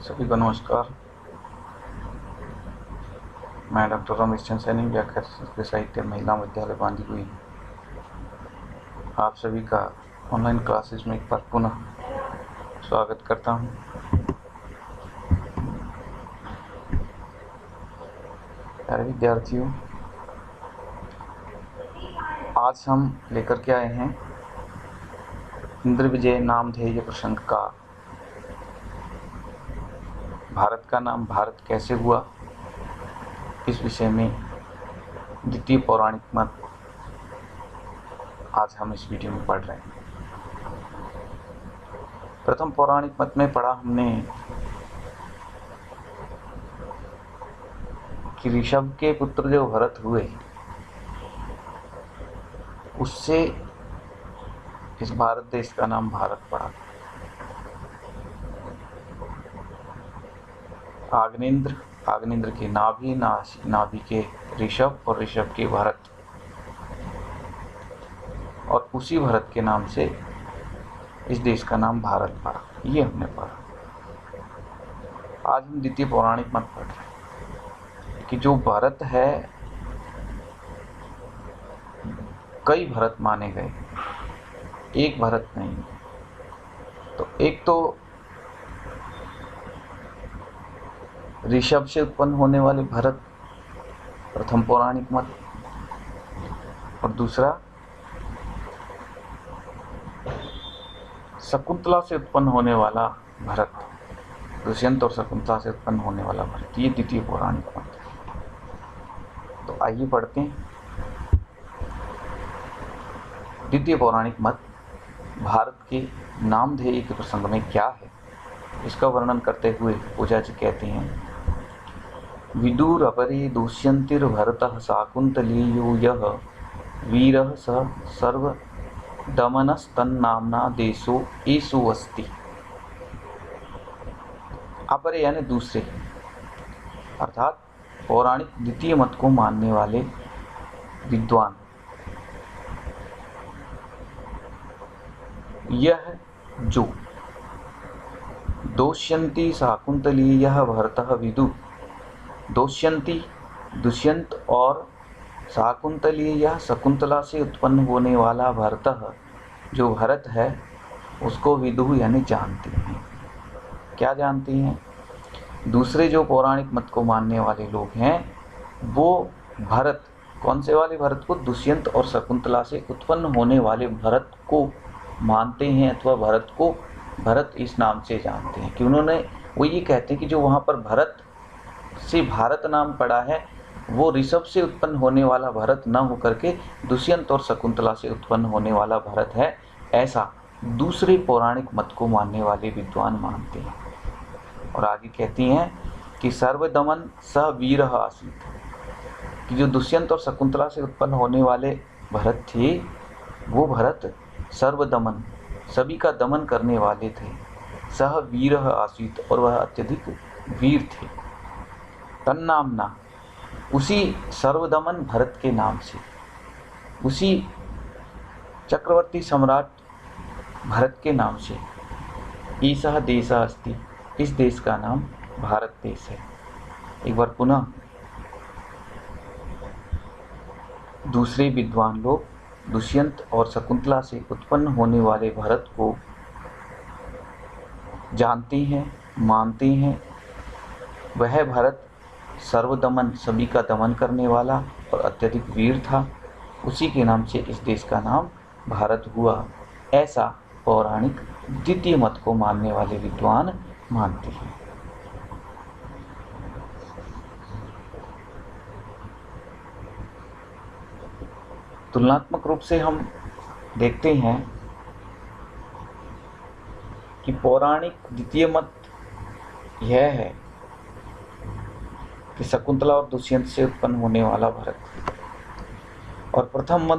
सभी को नमस्कार। मैं डॉक्टर रमेश चंद सैनी, व्याख्याता संस्कृत साहित्य, महिला विद्यालय बांदीकुई, आप सभी का ऑनलाइन क्लासेस में एक बार पुनः स्वागत करता हूं। प्यारे विद्यार्थियों, आज हम लेकर के आए हैं इंद्र विजय नामधेय प्रसंग का भारत का नाम भारत कैसे हुआ, इस विषय में द्वितीय पौराणिक मत आज हम इस वीडियो में पढ़ रहे हैं। प्रथम पौराणिक मत में पढ़ा हमने कि ऋषभ के पुत्र जो भरत हुए, उससे इस भारत देश का नाम भारत पड़ा। आग्नेन्द्र के नाभि के ऋषभ और ऋषभ के भरत, और उसी भरत के नाम से इस देश का नाम भारत पड़ा। ये हमने पढ़ा। आज हम द्वितीय पौराणिक मत पढ़ रहे हैं कि जो भरत है, कई भरत माने गए, एक भरत नहीं। तो एक तो ऋषभ से उत्पन्न होने वाले भरत, प्रथम पौराणिक मत, और दूसरा शकुंतला से उत्पन्न होने वाला भरत, दुष्यंत और शकुंतला से उत्पन्न होने वाला भरत, ये द्वितीय पौराणिक मत है। तो आइए पढ़ते हैं। द्वितीय पौराणिक मत भारत के नामधेय के प्रसंग में क्या है, इसका वर्णन करते हुए पूजा जी कहते हैं, विदुर अपरे दुष्यंतिर भरतः शाकुंतलेयो यः वीरः स सर्व दमनस्तन्नाम्ना देशो एषु अस्ति। अपरे यानी दूसरे, अर्थात पौराणिक द्वितीय मत को मानने वाले विद्वान, यह जो दोष्यंती शाकुंतलेयः भरतः विदु, दोष्यंती दुष्यंत और शाकुंतलेयः शकुंतला से उत्पन्न होने वाला भरतः जो भरत है, उसको विदु यानी जानते हैं। क्या जानते हैं? दूसरे जो पौराणिक मत को मानने वाले लोग हैं, वो भरत, कौन से वाले भरत को? दुष्यंत और शकुंतला से उत्पन्न होने वाले भरत को मानते हैं, अथवा भरत को भरत इस नाम से जानते हैं कि वो ये कहते हैं कि जो वहाँ पर भरत से भारत नाम पड़ा है, वो ऋषभ से उत्पन्न होने वाला भरत न होकर के दुष्यंत और शकुंतला से उत्पन्न होने वाला भरत है। ऐसा दूसरे पौराणिक मत को मानने वाले विद्वान मानते हैं। और आगे कहती हैं कि सर्वदमन सह वीर आसीत, कि जो दुष्यंत और शकुंतला से उत्पन्न होने वाले भरत थे, वो भरत सर्वदमन, सभी का दमन करने वाले थे। सह वीर आसीत, और वह अत्यधिक वीर थे। तन्नामना, उसी सर्वदमन भरत के नाम से, उसी चक्रवर्ती सम्राट भरत के नाम से, ईसा देशा अस्ति, इस देश का नाम भारत देश है। एक बार पुनः दूसरे विद्वान लोग दुष्यंत और शकुंतला से उत्पन्न होने वाले भरत को जानते हैं, मानते हैं। वह भरत सर्वदमन, सभी का दमन करने वाला और अत्यधिक वीर था। उसी के नाम से इस देश का नाम भारत हुआ। ऐसा पौराणिक द्वितीय मत को मानने वाले विद्वान मानते हैं। तुलनात्मक रूप से हम देखते हैं कि पौराणिक द्वितीय मत यह है कि शकुंतला और दुष्यंत से उत्पन्न होने वाला भरत, और प्रथम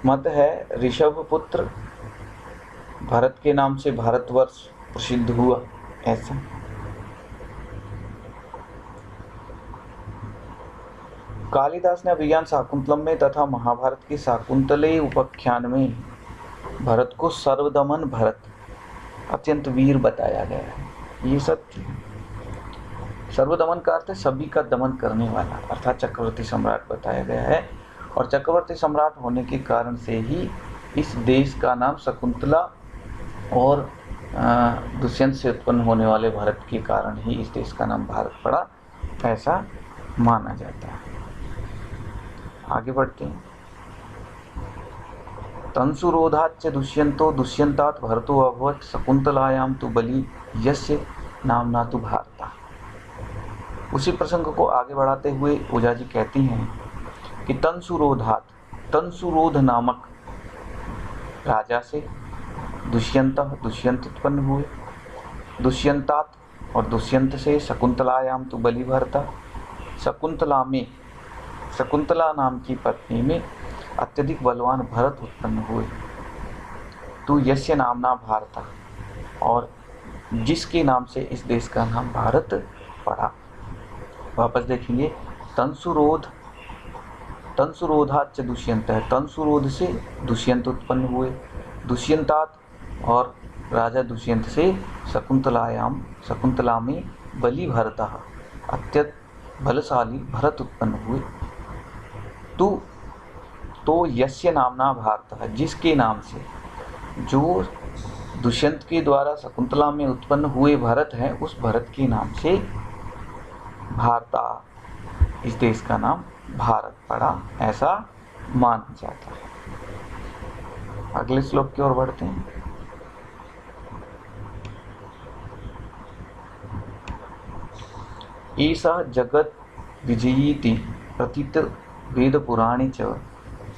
मत है ऋषभ पुत्र भरत के नाम से भारतवर्ष प्रसिद्ध हुआ। ऐसा कालिदास ने अभिज्ञान शाकुंतलम में तथा महाभारत के शाकुंतले उपाख्यान में भरत को सर्वदमन भरत, अत्यंत वीर बताया गया है। ये सत्य है। सर्वदमन का अर्थ है सभी का दमन करने वाला, अर्थात चक्रवर्ती सम्राट बताया गया है। और चक्रवर्ती सम्राट होने के कारण से ही इस देश का नाम शकुंतला और दुष्यंत से उत्पन्न होने वाले भरत के कारण ही इस देश का नाम भारत पड़ा, ऐसा माना जाता है। आगे बढ़ते हैं। तंसुरोधाच्च दुष्यंतो दुष्यंतात् भरतो अभवत् शकुंतलायां तु बलि यस्य नामना तु भारता। उसी प्रसंग को आगे बढ़ाते हुए ओझा जी कहती हैं कि तंसुरोधात, तंसुरोध नामक राजा से दुष्यंत उत्पन्न हुए, दुष्यंतात और दुष्यंत से शकुंतलायाम तु बलि भरता, शकुंतला में, शकुंतला नाम की पत्नी में अत्यधिक बलवान भरत उत्पन्न हुए। तू यस्य नामना भारता, और जिसके नाम से इस देश का नाम भारत पड़ा। वापस देखेंगे, तंसुरोध, तंसुरोधाच्च दुष्यंत है, तंसुरोध से दुष्यंत उत्पन्न हुए, दुष्यंतात और राजा दुष्यंत से शकुंतलायाम, शकुंतला में बलि भरता, अत्यंत बलशाली भरत उत्पन्न हुए। तो यस्य नामना भारत है, जिसके नाम से, जो दुष्यंत के द्वारा शकुंतला में उत्पन्न हुए भरत हैं, उस भरत के नाम से भारता, इस देश का नाम भारत पड़ा, ऐसा माना जाता है। अगले श्लोक की ओर बढ़ते हैं। ईसा जगत विजयीति प्रतीत वेद पुराणे च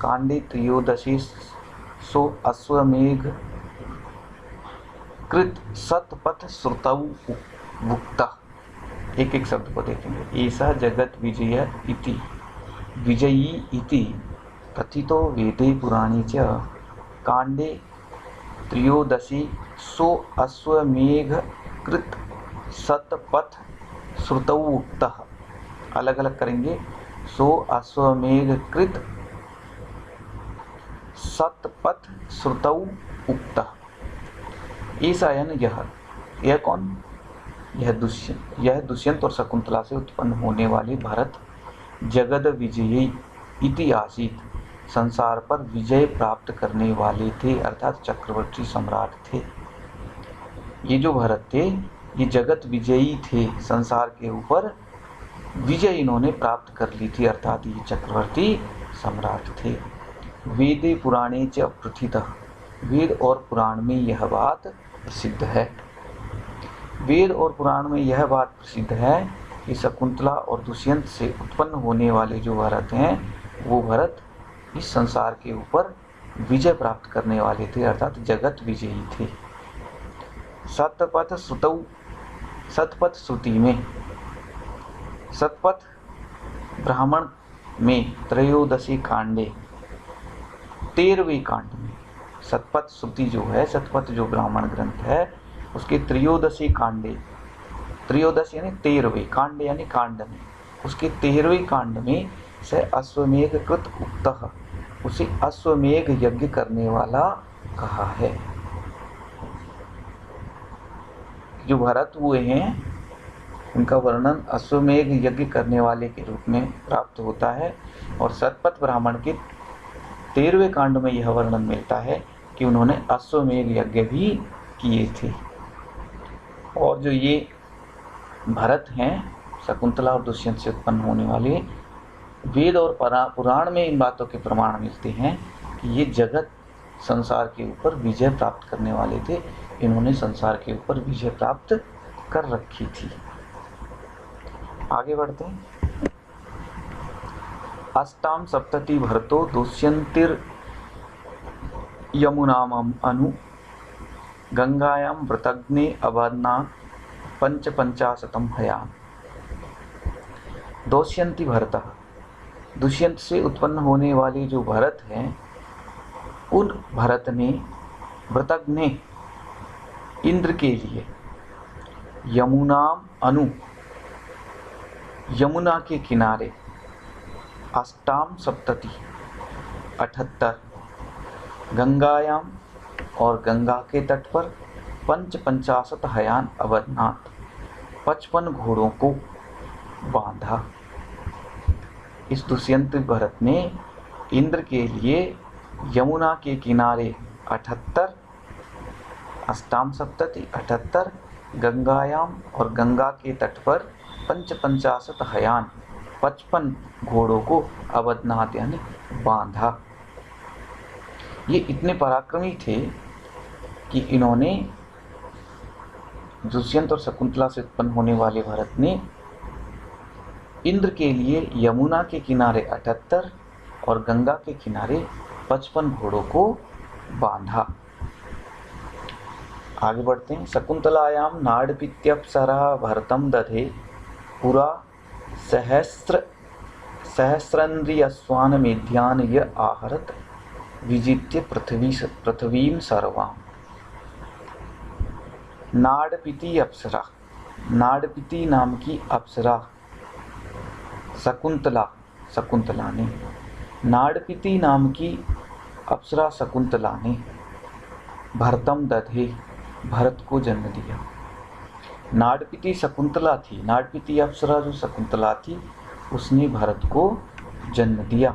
कांडे त्रयोदशे सो अश्वमेघ कृत सतपथ श्रुतौ वुक्ता। एक एक शब्द को देखेंगे। ईसा जगत विजय इति, विजयी इति कथितो वेदे पुराणे च कांडे त्रयोदशी सो अश्वमेघ कृत सतपथ श्रुतौ उक्तः। अलग अलग करेंगे। सो अश्वमेघ कृत सतपथ श्रुतौ उक्तः। ईसा यानी यह कौन? यह दुष्यंत और शकुंतला से उत्पन्न होने वाले भरत जगद विजयी इति आसीत, संसार पर विजय प्राप्त करने वाले थे, अर्थात चक्रवर्ती सम्राट थे। ये जो भरत थे ये जगत विजयी थे, संसार के ऊपर विजय इन्होंने प्राप्त कर ली थी, अर्थात ये चक्रवर्ती सम्राट थे। वेदे पुराणे च प्रथितः, वेद और पुराण में यह बात प्रसिद्ध है। वेद और पुराण में यह बात प्रसिद्ध है कि शकुंतला और दुष्यंत से उत्पन्न होने वाले जो भरत हैं, वो भरत इस संसार के ऊपर विजय प्राप्त करने वाले थे, अर्थात जगत विजयी थे। सतपथ श्रुतौ, सतपथ श्रुति में, सतपथ ब्राह्मण में त्रयोदशी कांडे, 13वें कांड में, सतपथ श्रुति जो है, सतपथ जो ब्राह्मण ग्रंथ है, उसके त्रयोदशी कांडे, त्रयोदश यानी 13वें, कांडे यानी कांड में, उसके 13वें कांड में से अश्वमेघ कृत उक्तः, उसे अश्वमेघ यज्ञ करने वाला कहा है। जो भरत हुए हैं उनका वर्णन अश्वमेघ यज्ञ करने वाले के रूप में प्राप्त होता है, और सतपथ ब्राह्मण के 13वें कांड में यह वर्णन मिलता है कि उन्होंने अश्वमेघ यज्ञ भी किए थे। और जो ये भरत हैं, शकुंतला और दुष्यंत से उत्पन्न होने वाले, वेद और पुराण में इन बातों के प्रमाण मिलते हैं कि ये जगत संसार के ऊपर विजय प्राप्त करने वाले थे, इन्होंने संसार के ऊपर विजय प्राप्त कर रखी थी। आगे बढ़ते हैं। अष्टाम सप्तति भरतो दुष्यंतिर यमुनाम अनु गंगायां व्रतग्ने अबध्ना पंचाशतम हयान। दुष्यंति भरत, दुष्यंत से उत्पन्न होने वाले जो भरत हैं, उन भरत ने व्रतग्ने, इंद्र के लिए, यमुनाम अनु, यमुना के किनारे, अष्टाम सप्तति 78, गंगायाम और गंगा के तट पर, पंचाशत हयान अबध्नात, 55 घोड़ों को बांधा। इस दुष्यंत भरत ने इंद्र के लिए यमुना के किनारे 78 अष्टाम सप्तति 78 गंगायाम और गंगा के तट पर 55 हयान 55 घोड़ों को अवधनाथ यानी बांधा। ये इतने पराक्रमी थे कि इन्होंने दुष्यंत और शकुंतला से उत्पन्न होने वाले भरत ने इंद्र के लिए यमुना के किनारे 78 और गंगा के किनारे 55 घोड़ों को बांधा। आगे बढ़ते हैं। शकुंतलायाम नाड़पित्यप्सरा भरतम दधे पुरा सहस्रेन्द्रियस्वान मेध्यान य आहरत विजित्य पृथ्वीं सर्वाम। नाड़पिती अप्सरा, नाड़पिती नाम की अप्सरा शकुंतला ने, नाड़पिती नाम की अप्सरा शकुंतला ने भरतम दधे भरत को जन्म दिया। नाड़पिती शकुंतला थी, नाड़पिती अप्सरा जो शकुंतला थी उसने भरत को जन्म दिया।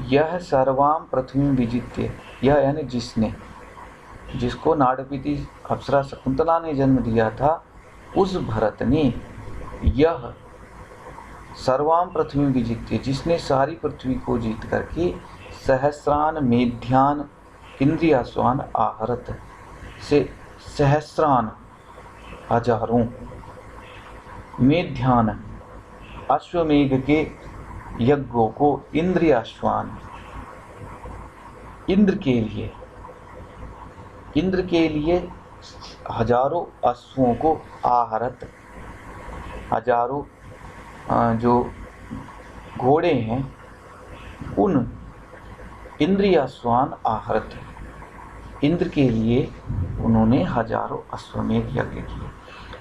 यह सर्वाम पृथ्वी विजित्य, यह यानी जिसने, जिसको नाड़पिती अप्सरा शकुंतला ने जन्म दिया था, उस भरत ने यह सर्वाम पृथ्वी विजित्य, जिसने सारी पृथ्वी को जीत करके सहस्रान मेध्यान इंद्रियास्वान आहरत से सहस्रान हजारों मेध्यान अश्वमेघ के यज्ञों को इंद्रियाश्वान इंद्र के लिए हजारों अश्वों को आहरत, हजारों जो घोड़े हैं उन इंद्रियाश्वान आहरत, इंद्र के लिए उन्होंने हजारों अश्वमेघ यज्ञ किए।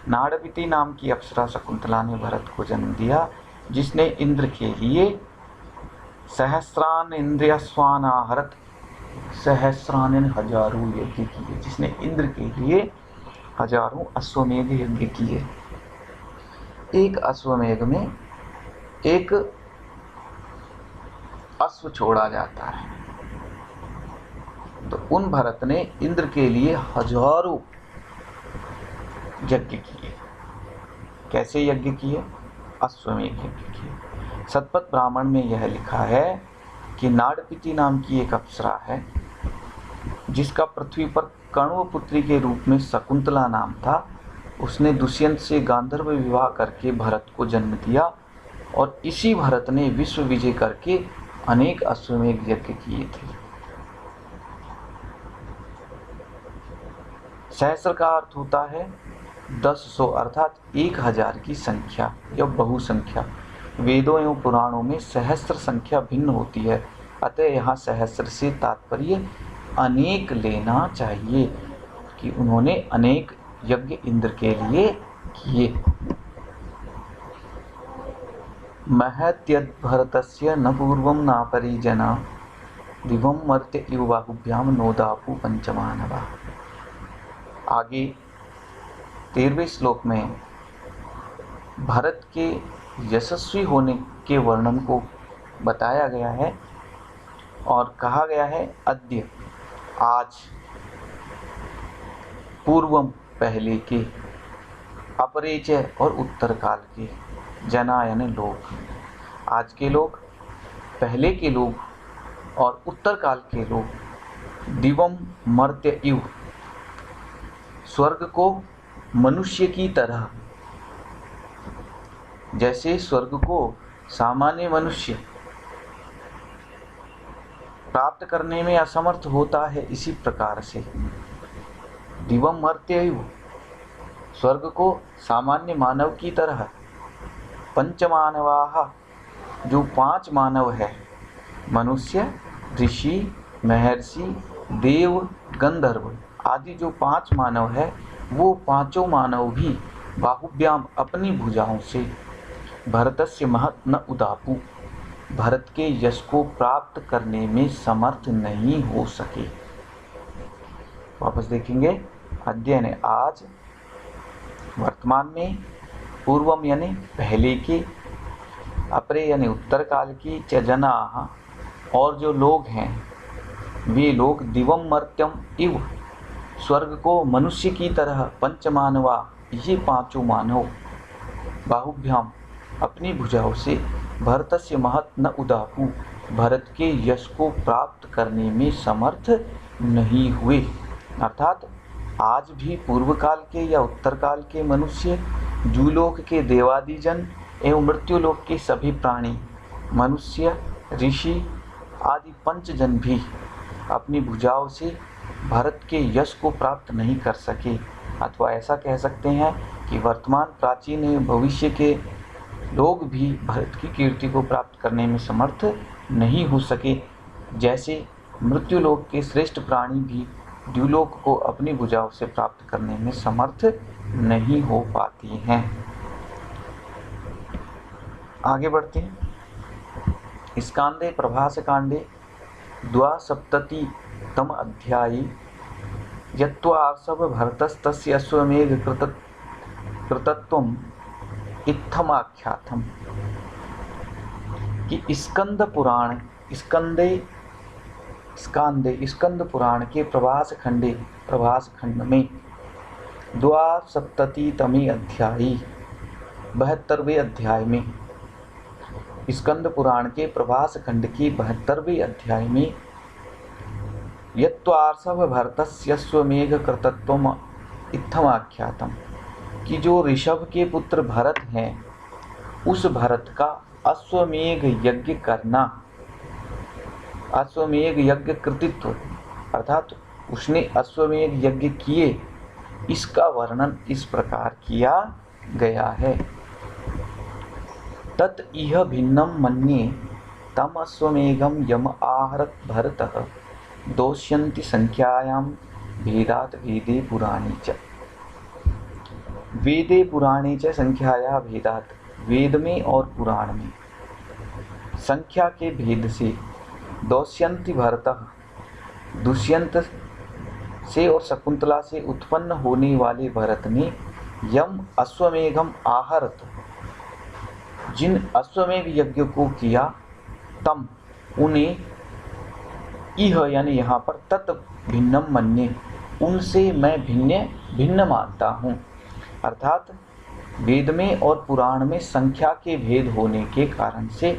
नाड़पिती नाम की अप्सरा शकुंतला ने भरत को जन्म दिया, जिसने इंद्र के लिए सहस्रान इंद्रियाश्वान आहरत, सहस्रान हजारों यज्ञ किए, जिसने इंद्र के लिए हजारों अश्वमेघ यज्ञ किए। एक अश्वमेघ में एक अश्व छोड़ा जाता है, तो उन भरत ने इंद्र के लिए हजारों यज्ञ किए। कैसे यज्ञ किए? अश्वमेघ यज्ञ किए। सतपथ ब्राह्मण में यह लिखा है कि नाड़पिती नाम की एक अप्सरा है, जिसका पृथ्वी पर कण्व पुत्री के रूप में शकुंतला नाम था। उसने दुष्यंत से गांधर्व विवाह करके भरत को जन्म दिया और इसी भरत ने विश्व विजय करके अनेक अश्वमेघ यज्ञ किए थे। सहस्र का अर्थ होता है 10,100 अर्थात 1000 की संख्या या बहुसंख्या। वेदों एवं पुराणों में सहस्र संख्या भिन्न होती है, अतः यहाँ सहस्र से तात्पर्य अनेक लेना चाहिए कि उन्होंने अनेक यज्ञ इंद्र के लिए किए। महत्यद्भरतस्य न पूर्वं न परिजना दिवं मर्त्य इव बाहुभ्याम नोदापु पंचमानवा। आगे 13वें श्लोक में भरत के यशस्वी होने के वर्णन को बताया गया है और कहा गया है अद्य आज, पूर्वम पहले के, अपरिचय और उत्तर काल के, जना यानी लोग। आज के लोग, पहले के लोग और उत्तर काल के लोग। दिवम मर्त्य इव, स्वर्ग को मनुष्य की तरह, जैसे स्वर्ग को सामान्य मनुष्य प्राप्त करने में असमर्थ होता है, इसी प्रकार से दिवम मर्त्य इव, स्वर्ग को सामान्य मानव की तरह। पंचमानवाः, जो 5 मानव है, मनुष्य, ऋषि, महर्षि, देव, गंधर्व आदि जो 5 मानव है, वो पांचों मानव भी बाहुभ्याम अपनी भुजाओं से भरतस्य महत् न उदापु, भरत के यश को प्राप्त करने में समर्थ नहीं हो सके। वापस देखेंगे। अध्ययन आज, वर्तमान में, पूर्वम यानी पहले के, अपरे यानी उत्तर काल की, च जनाः और जो लोग हैं वे लोग, दिवम मर्त्यम इव स्वर्ग को मनुष्य की तरह, पंचमानवा ये पांचों मानव, बाहुभ्याम अपनी भुजाओं से, भरतस्य महत् न उदाहु भरत के यश को प्राप्त करने में समर्थ नहीं हुए। अर्थात आज भी पूर्व काल के या उत्तर काल के मनुष्य, जूलोक के देवादिजन एवं मृत्युलोक के सभी प्राणी, मनुष्य, ऋषि आदि पंचजन भी अपनी भुजाओं से भरत के यश को प्राप्त नहीं कर सके। अथवा ऐसा कह सकते हैं कि वर्तमान, प्राचीन एवं भविष्य के लोग भी भरत की कीर्ति को प्राप्त करने में समर्थ नहीं हो सके, जैसे मृत्युलोक के श्रेष्ठ प्राणी भी द्युलोक को अपनी भुजाओं से प्राप्त करने में समर्थ नहीं हो पाती हैं। आगे बढ़ते हैं। स्कांदे प्रभास कांडे 2सप्ततितम अध्यायी यत्त्वार्षभ भरतस्तस्य अश्वमेघ कृतत्वम् इत्थमाख्यातम् कि स्कंद पुराण के प्रभास खंड में 2सप्ततितमे अध्यायी 72वें अध्याय में, स्कंद पुराण के प्रभास खंड के 72वें अध्याय में, यत्त्वार्षभ भरतस्यश्वमेघ कृतत्वम् इत्थमाख्यातम् कि जो ऋषभ के पुत्र भरत हैं उस भरत का अश्वमेघ यज्ञ करना, अश्वमेघ यज्ञ कृतित्व अर्थात उसने अश्वमेघ यज्ञ किए, इसका वर्णन इस प्रकार किया गया है। तत् इह भिन्नं मन्ये तम अश्वमेघं यम आहरत भरतः दोष्यन्ति संख्यायां भेदात् वेदे पुराणे च संख्याया भेदात्, वेद में और पुराण में संख्या के भेद से, दोष्यन्ति भरतः दुष्यंत से और शकुंतला से उत्पन्न होने वाले भरत ने, यम अश्वमेघम आहरत जिन अश्वमेघ यज्ञ को किया, तम उन्हें, इह यानी यहाँ पर, तत् भिन्नम मन्ये उनसे मैं भिन्न मानता हूँ। अर्थात वेद में और पुराण में संख्या के भेद होने के कारण से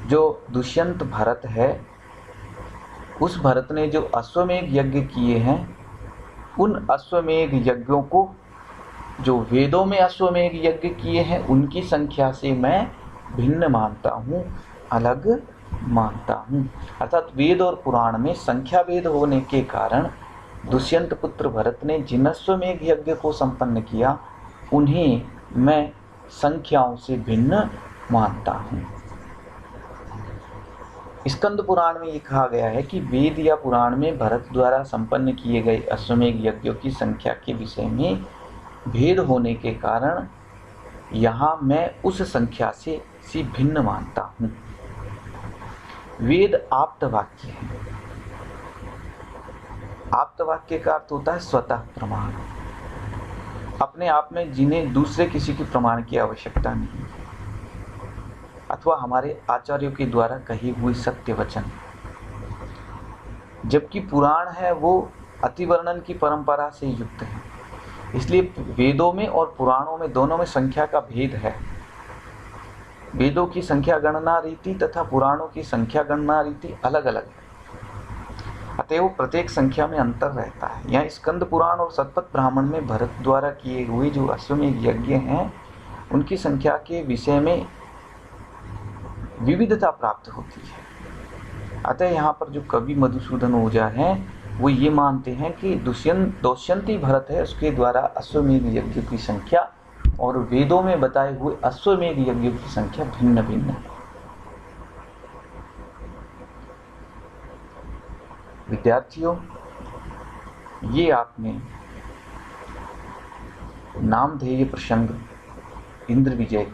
जो दुष्यंत भरत है, उस भरत ने जो अश्वमेघ यज्ञ किए हैं, उन अश्वमेघ यज्ञों को, जो वेदों में अश्वमेघ यज्ञ किए हैं, उनकी संख्या से मैं भिन्न मानता हूँ, अलग मानता हूँ। अर्थात वेद और पुराण में संख्या भेद होने के कारण दुष्यंत पुत्र भरत ने जिन अश्वमेघ यज्ञ को संपन्न किया, उन्हें मैं संख्याओं से भिन्न मानता हूँ। स्कंद पुराण में ये कहा गया है कि वेद या पुराण में भरत द्वारा संपन्न किए गए अश्वमेघ यज्ञों की संख्या के विषय में भेद होने के कारण यहाँ मैं उस संख्या से भिन्न मानता हूँ। वेद आप्त वाक्य है। आप्त वाक्य का अर्थ होता है स्वतः प्रमाण, अपने आप में जिन्हें दूसरे किसी के प्रमाण की आवश्यकता नहीं, अथवा हमारे आचार्यों के द्वारा कही हुई सत्य वचन। जबकि पुराण है वो अतिवर्णन की परंपरा से युक्त है, इसलिए वेदों में और पुराणों में दोनों में संख्या का भेद है। वेदों की संख्या गणना रीति तथा पुराणों की संख्या गणना रीति अलग अलग है, अतएव प्रत्येक संख्या में अंतर रहता है। यहाँ स्कंद पुराण और शतपथ ब्राह्मण में भरत द्वारा किए हुए जो अश्वमेघ यज्ञ हैं, उनकी संख्या के विषय में विविधता प्राप्त होती है। अतः यहाँ पर जो कवि मधुसूदन ओझा हैं, वो ये मानते हैं कि दोष्यंती भरत है, उसके द्वारा अश्वमेघ यज्ञ की संख्या और वेदों में बताए हुए अश्वमेघ यज्ञ की संख्या भिन्न भिन्न है। विद्यार्थियों, ये आपने नामधेय प्रसंग इंद्र विजय,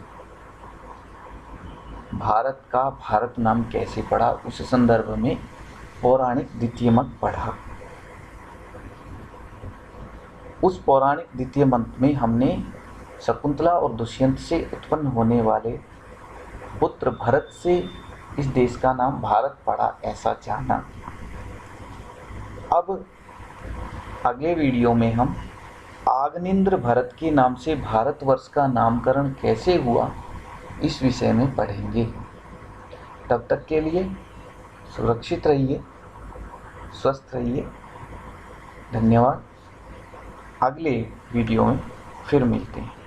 भारत का भारत नाम कैसे पड़ा, उस संदर्भ में पौराणिक द्वितीय मत पढ़ा। उस पौराणिक द्वितीय मत में हमने शकुंतला और दुष्यंत से उत्पन्न होने वाले पुत्र भरत से इस देश का नाम भारत पड़ा, ऐसा जाना। अब अगले वीडियो में हम आग्नेन्द्र भरत के नाम से भारतवर्ष का नामकरण कैसे हुआ, इस विषय में पढ़ेंगे। तब तक के लिए सुरक्षित रहिए, स्वस्थ रहिए। धन्यवाद। अगले वीडियो में फिर मिलते हैं।